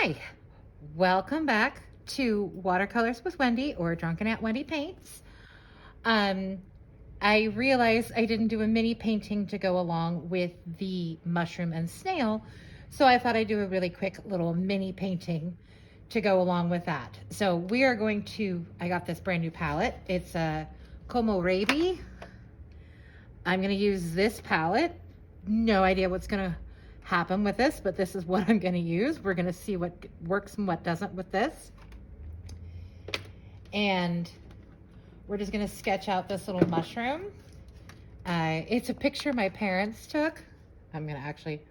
Hi, welcome back to Watercolors with Wendy, or Drunken Aunt Wendy Paints. Um, I realized I didn't do a mini painting to go along with the mushroom and snail, so I thought I'd do a really quick little mini painting to go along with that. So we are going to, I got this brand new palette. It's a Komorebi. I'm going to use this palette. No idea what's going to happen with this, but this is what I'm going to use. We're going to see what works and what doesn't with this. And we're just going to sketch out this little mushroom. It's a picture my parents took. I'm going to actually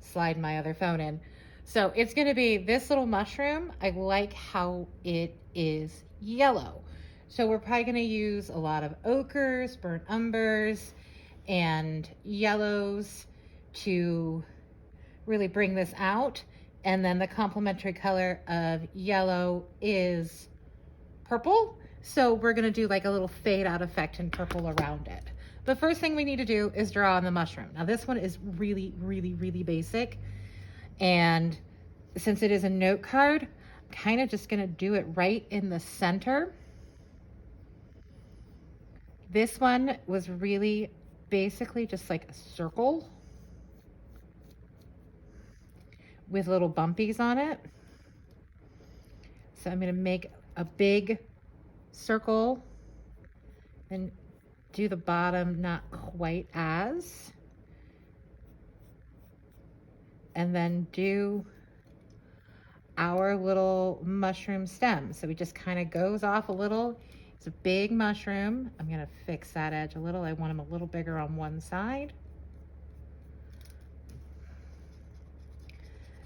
slide my other phone in. So it's going to be this little mushroom. I like how it is yellow. So we're probably going to use a lot of ochres, burnt umbers, and yellows to really bring this out. And then the complementary color of yellow is purple. So we're going to do like a little fade out effect in purple around it. The first thing we need to do is draw on the mushroom. Now this one is really, really, really basic. And since it is a note card, I'm kind of just going to do it right in the center. This one was really basically just like a circle with little bumpies on it. So I'm going to make a big circle and do the bottom not quite as, and then do our little mushroom stem. So it just kind of goes off a little. It's a big mushroom. I'm going to fix that edge a little. I want them a little bigger on one side.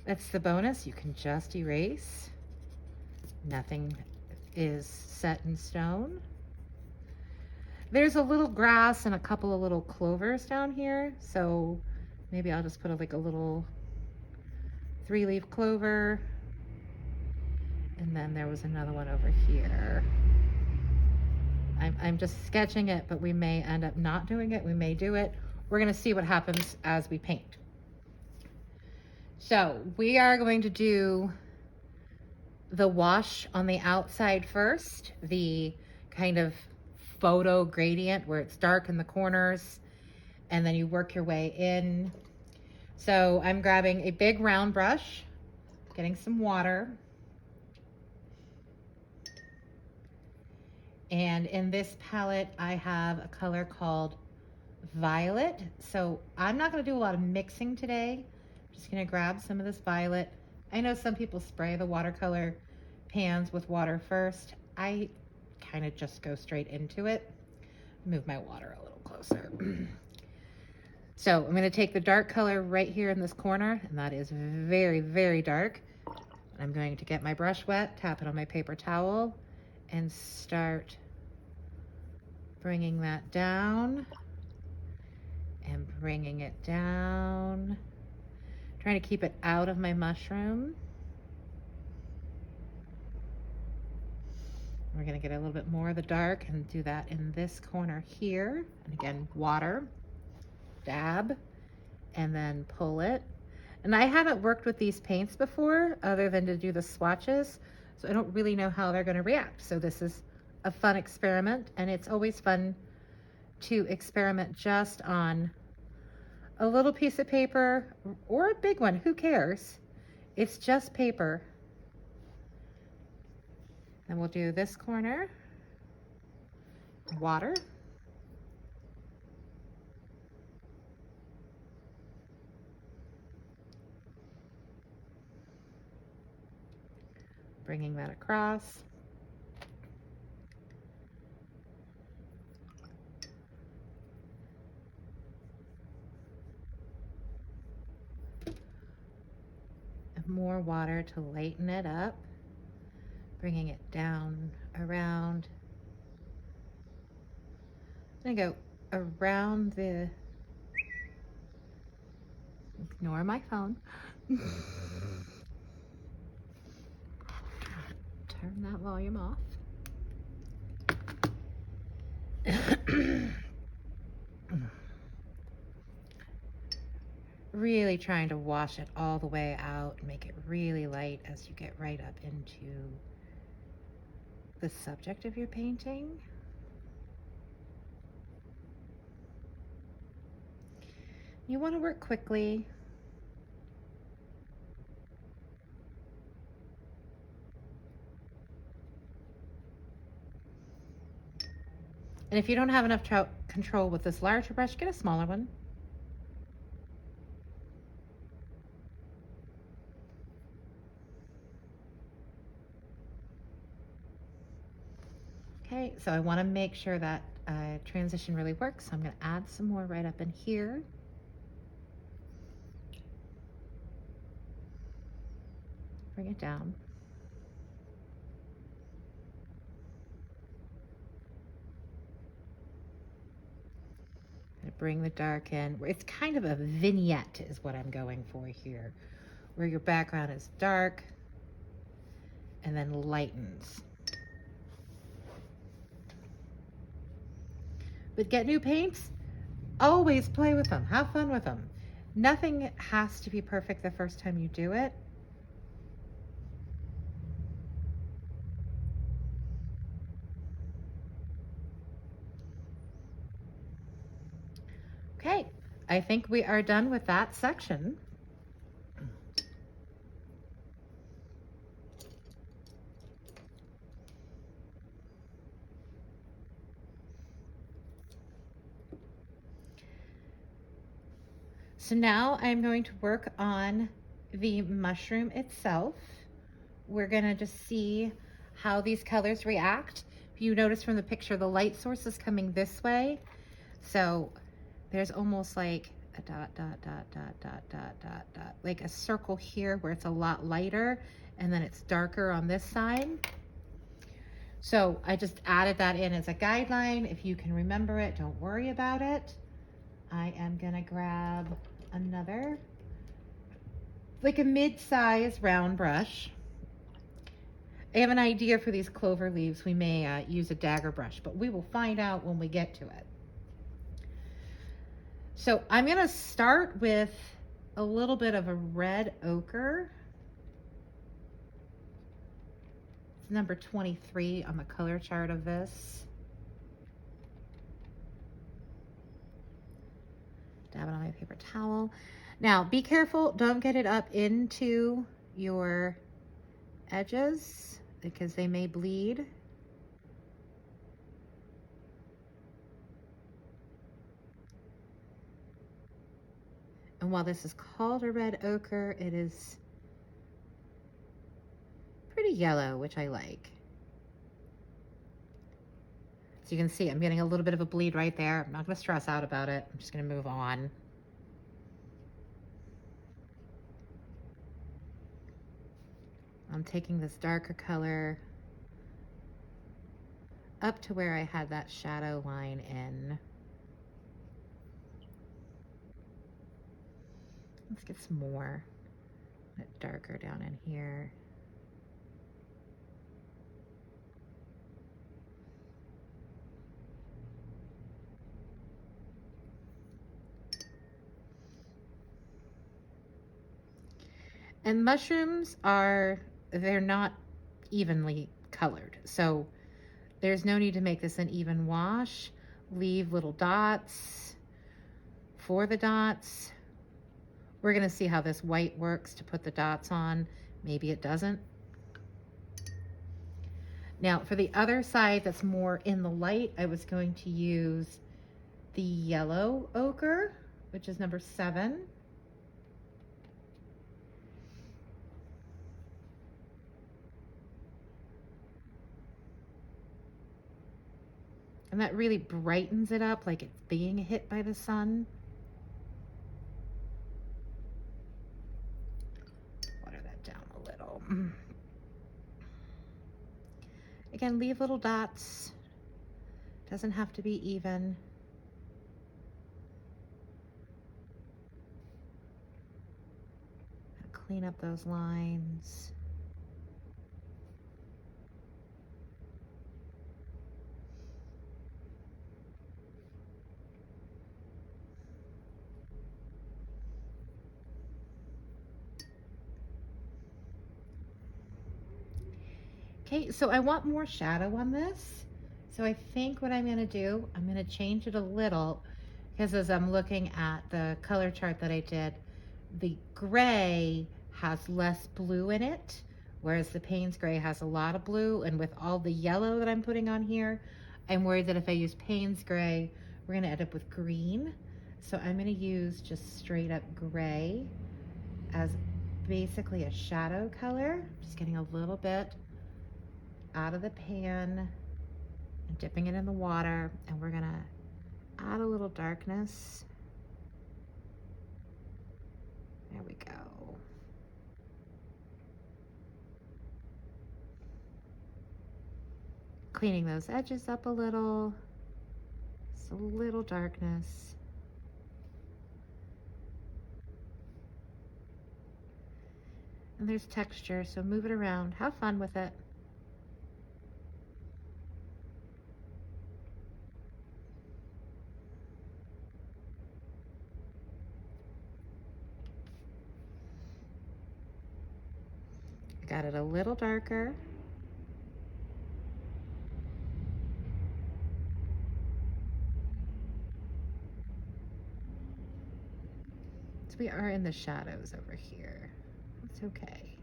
That's the bonus. You can just erase. Nothing is set in stone. There's a little grass and a couple of little clovers down here. So maybe I'll just put like a little 3-leaf clover. And then there was another one over here. I'm just sketching it, but we may end up not doing it. We may do it. We're going to see what happens as we paint. So we are going to do the wash on the outside first, the kind of photo gradient where it's dark in the corners, and then you work your way in. So I'm grabbing a big round brush, getting some water. And in this palette, I have a color called Violet. So I'm not going to do a lot of mixing today. I'm just going to grab some of this violet. I know some people spray the watercolor pans with water first. I kind of just go straight into it. Move my water a little closer. So I'm going to take the dark color right here in this corner, and that is very, very dark. I'm going to get my brush wet, tap it on my paper towel, and start bringing that down and bringing it down. Trying to keep it out of my mushroom. We're going to get a little bit more of the dark and do that in this corner here. And again, water, dab, and then pull it. And I haven't worked with these paints before other than to do the swatches, so I don't really know how they're going to react. So this is a fun experiment, and it's always fun to experiment just on a little piece of paper or a big one, who cares? It's just paper. And we'll do this corner, water. Bringing that across. And more water to lighten it up. Bringing it down, around. I'm gonna go around the, ignore my phone. Turn that volume off. really trying to wash it all the way out and make it really light as you get right up into the subject of your painting. You want to work quickly. And if you don't have enough control with this larger brush, get a smaller one. Okay, so I want to make sure that transition really works. So I'm going to add some more right up in here. Bring it down. Bring the dark in. It's kind of a vignette is what I'm going for here, where your background is dark and then lightens. But get new paints, always play with them, have fun with them. Nothing has to be perfect the first time you do it. Okay, I think we are done with that section. So now I'm going to work on the mushroom itself. We're gonna just see how these colors react. If you notice from the picture, the light source is coming this way. So there's almost like a dot, dot, dot, dot, dot, dot, dot, dot, like a circle here where it's a lot lighter and then it's darker on this side. So I just added that in as a guideline. If you can remember it, don't worry about it. I am gonna grab another, like a mid-size round brush. I have an idea for these clover leaves. We may use a dagger brush, but we will find out when we get to it. So I'm gonna start with a little bit of a red ochre. It's number 23 on the color chart of this. Dab it on my paper towel. Now be careful, don't get it up into your edges because they may bleed. And while this is called a red ochre, it is pretty yellow, which I like. So you can see I'm getting a little bit of a bleed right there. I'm not going to stress out about it. I'm just going to move on. I'm taking this darker color up to where I had that shadow line in. Let's get some more a bit darker down in here. And mushrooms they're not evenly colored. So there's no need to make this an even wash. Leave little dots for the dots. We're gonna see how this white works to put the dots on. Maybe it doesn't. Now for the other side that's more in the light, I was going to use the yellow ochre, which is number 7. And that really brightens it up like it's being hit by the sun. Water that down a little. Again, leave little dots. Doesn't have to be even. Clean up those lines. Okay, so I want more shadow on this. So I think what I'm gonna do, I'm gonna change it a little, because as I'm looking at the color chart that I did, the gray has less blue in it, whereas the Payne's gray has a lot of blue. And with all the yellow that I'm putting on here, I'm worried that if I use Payne's gray, we're gonna end up with green. So I'm gonna use just straight up gray as basically a shadow color. Just getting a little bit out of the pan and dipping it in the water, and we're gonna add a little darkness. There we go. Cleaning those edges up a little, just a little darkness. And there's texture, so move it around, have fun with it. Got it a little darker. So we are in the shadows over here. It's okay.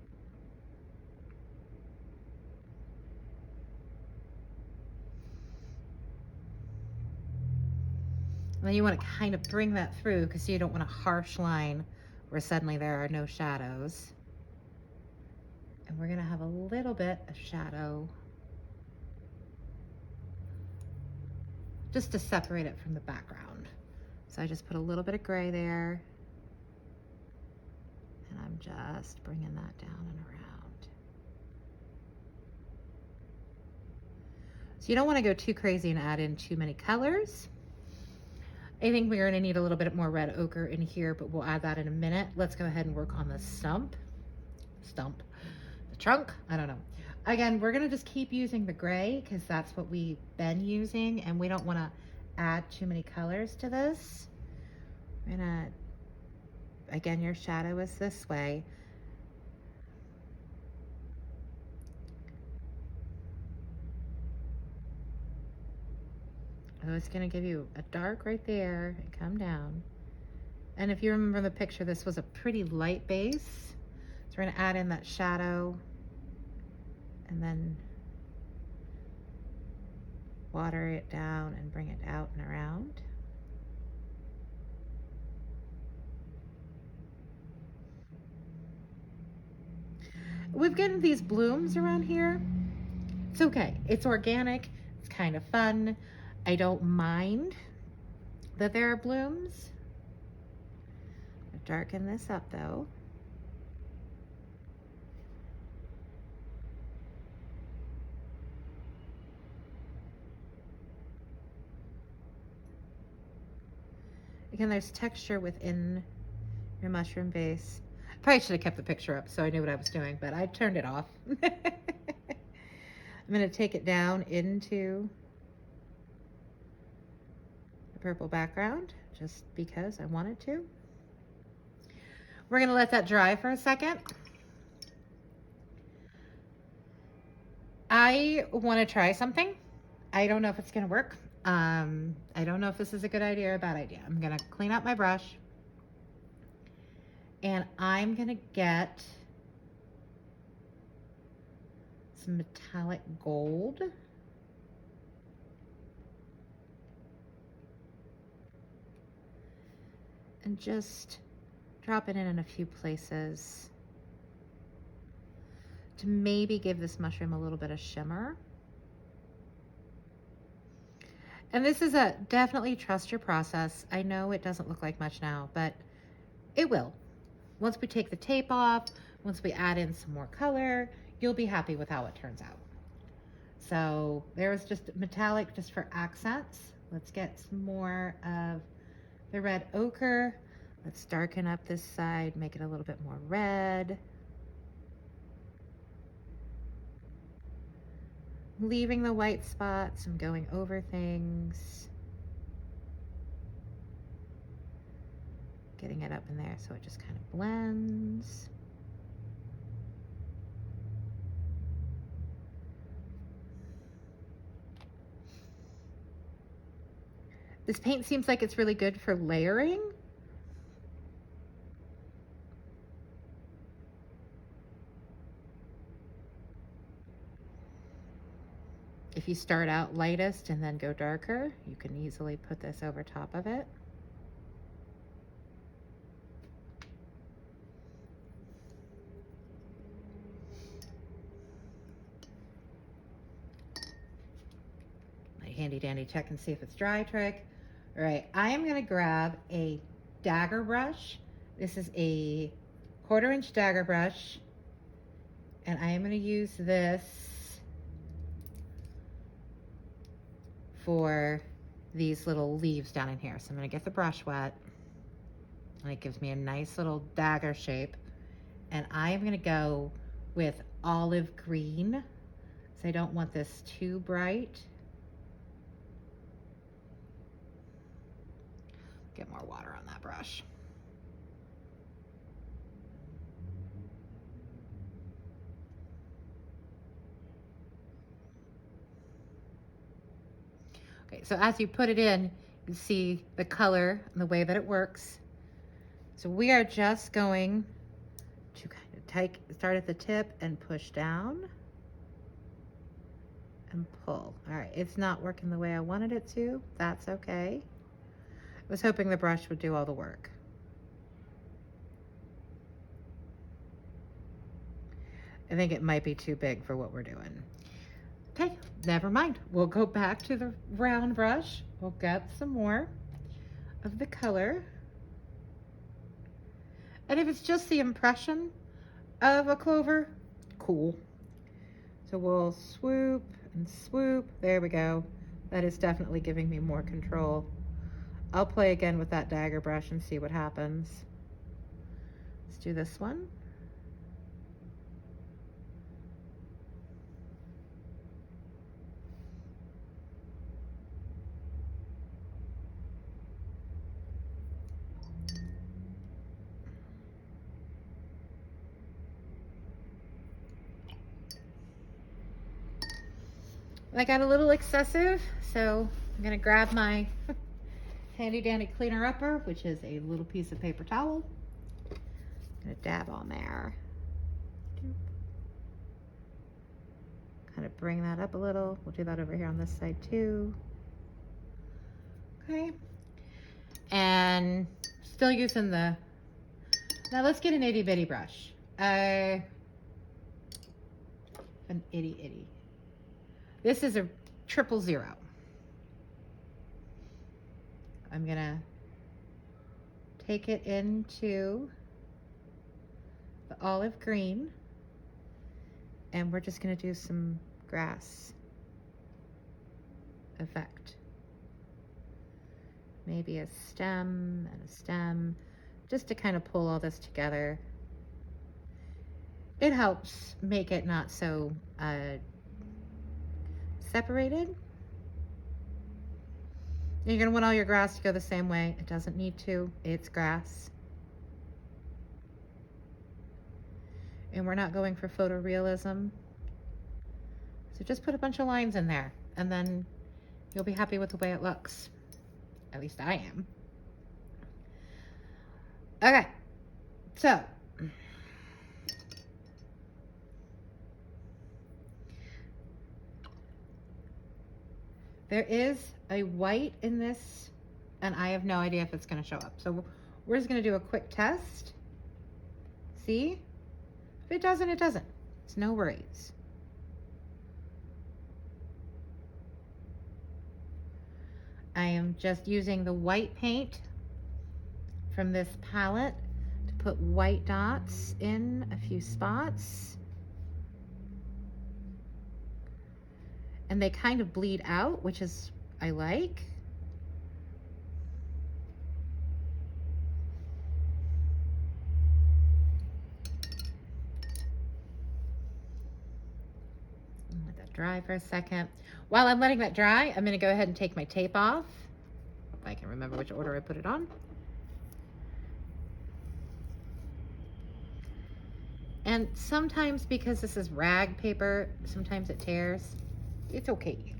And then you want to kind of bring that through, because you don't want a harsh line where suddenly there are no shadows. And we're going to have a little bit of shadow just to separate it from the background. So I just put a little bit of gray there, and I'm just bringing that down and around. So you don't want to go too crazy and add in too many colors. I think we're going to need a little bit more red ochre in here, but we'll add that in a minute. Let's go ahead and work on the trunk, I don't know. Again, we're gonna just keep using the gray because that's what we've been using, and we don't want to add too many colors to this. We're gonna, again, your shadow is this way. I was gonna give you a dark right there and come down. And if you remember the picture, this was a pretty light base. So we're gonna add in that shadow and then water it down and bring it out and around. We've gotten these blooms around here. It's okay, it's organic, it's kind of fun. I don't mind that there are blooms. I'll darken this up though. Again, there's texture within your mushroom base. Probably should have kept the picture up so I knew what I was doing, but I turned it off. I'm going to take it down into the purple background just because I wanted to. We're going to let that dry for a second. I want to try something. I don't know if it's going to work. I don't know if this is a good idea or a bad idea. I'm going to clean out my brush, and I'm going to get some metallic gold. And just drop it in a few places to maybe give this mushroom a little bit of shimmer. And this is a definitely trust your process. I know it doesn't look like much now, but it will. Once we take the tape off, once we add in some more color, you'll be happy with how it turns out. So there's just metallic just for accents. Let's get some more of the red ochre. Let's darken up this side, make it a little bit more red. Leaving the white spots and going over things. Getting it up in there so it just kind of blends. This paint seems like it's really good for layering. If you start out lightest and then go darker, you can easily put this over top of it. My handy dandy check and see if it's dry trick. All right, I am gonna grab a dagger brush. This is a 1/4 inch dagger brush, and I am gonna use this for these little leaves down in here. So I'm gonna get the brush wet, and it gives me a nice little dagger shape. And I am gonna go with olive green, because I don't want this too bright. Get more water on that brush. Okay, so as you put it in, you see the color and the way that it works. So we are just going to kind of start at the tip and push down and pull. All right, it's not working the way I wanted it to. That's okay. I was hoping the brush would do all the work. I think it might be too big for what we're doing. Okay, never mind. We'll go back to the round brush. We'll get some more of the color. And if it's just the impression of a clover, cool. So we'll swoop and swoop. There we go. That is definitely giving me more control. I'll play again with that dagger brush and see what happens. Let's do this one. I got a little excessive, so I'm gonna grab my handy dandy cleaner upper, which is a little piece of paper towel. I'm gonna dab on there. Kind of bring that up a little. We'll do that over here on this side too. Okay. And still using the, now let's get an itty bitty brush. An itty itty. This is a 000. I'm gonna take it into the olive green, and we're just gonna do some grass effect. Maybe a stem and a stem, just to kind of pull all this together. It helps make it not so separated. You're gonna want all your grass to go the same way. It doesn't need to, it's grass. And we're not going for photorealism. So just put a bunch of lines in there, and then you'll be happy with the way it looks. At least I am. Okay, so there is a white in this, and I have no idea if it's going to show up. So we're just going to do a quick test. See? If it doesn't, it doesn't. It's no worries. I am just using the white paint from this palette to put white dots in a few spots. And they kind of bleed out, which is, I like. Let that dry for a second. While I'm letting that dry, I'm gonna go ahead and take my tape off. If I can remember which order I put it on. And sometimes, because this is rag paper, sometimes it tears. It's okay.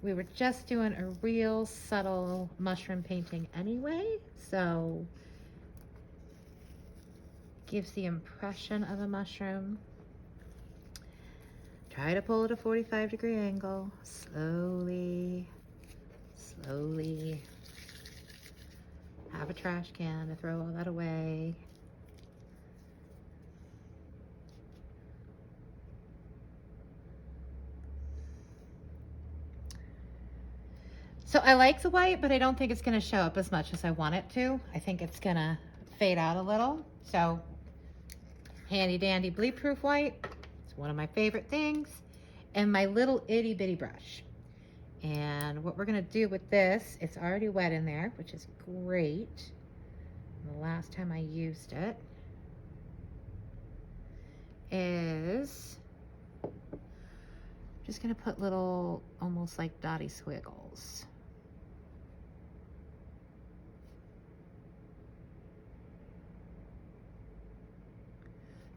we were just doing a real subtle mushroom painting anyway, so gives the impression of a mushroom. Try to pull at a 45-degree angle, slowly, slowly. Have a trash can to throw all that away. So I like the white, but I don't think it's gonna show up as much as I want it to. I think it's gonna fade out a little. So handy dandy bleed-proof white. It's one of my favorite things. And my little itty bitty brush. And what we're gonna do with this, it's already wet in there, which is great. The last time I used it is just gonna put little, almost like dotty squiggles.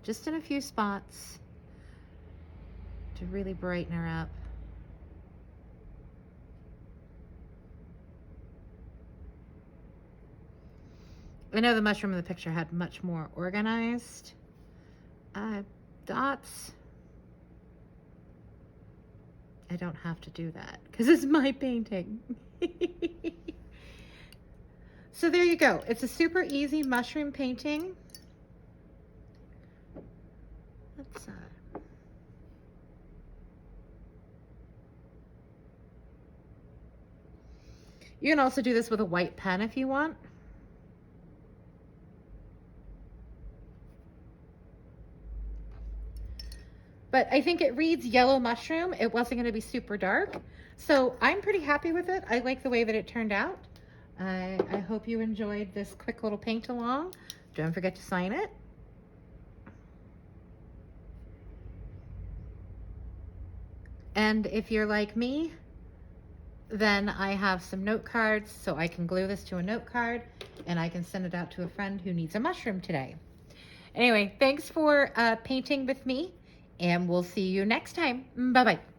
Just in a few spots to really brighten her up. I know the mushroom in the picture had much more organized dots. I don't have to do that because it's my painting. So there you go. It's a super easy mushroom painting. Let's you can also do this with a white pen if you want. But I think it reads yellow mushroom. It wasn't going to be super dark. So I'm pretty happy with it. I like the way that it turned out. I hope you enjoyed this quick little paint along. Don't forget to sign it. And if you're like me, then I have some note cards, so I can glue this to a note card and I can send it out to a friend who needs a mushroom today. Anyway, thanks for painting with me, and we'll see you next time. Bye-bye.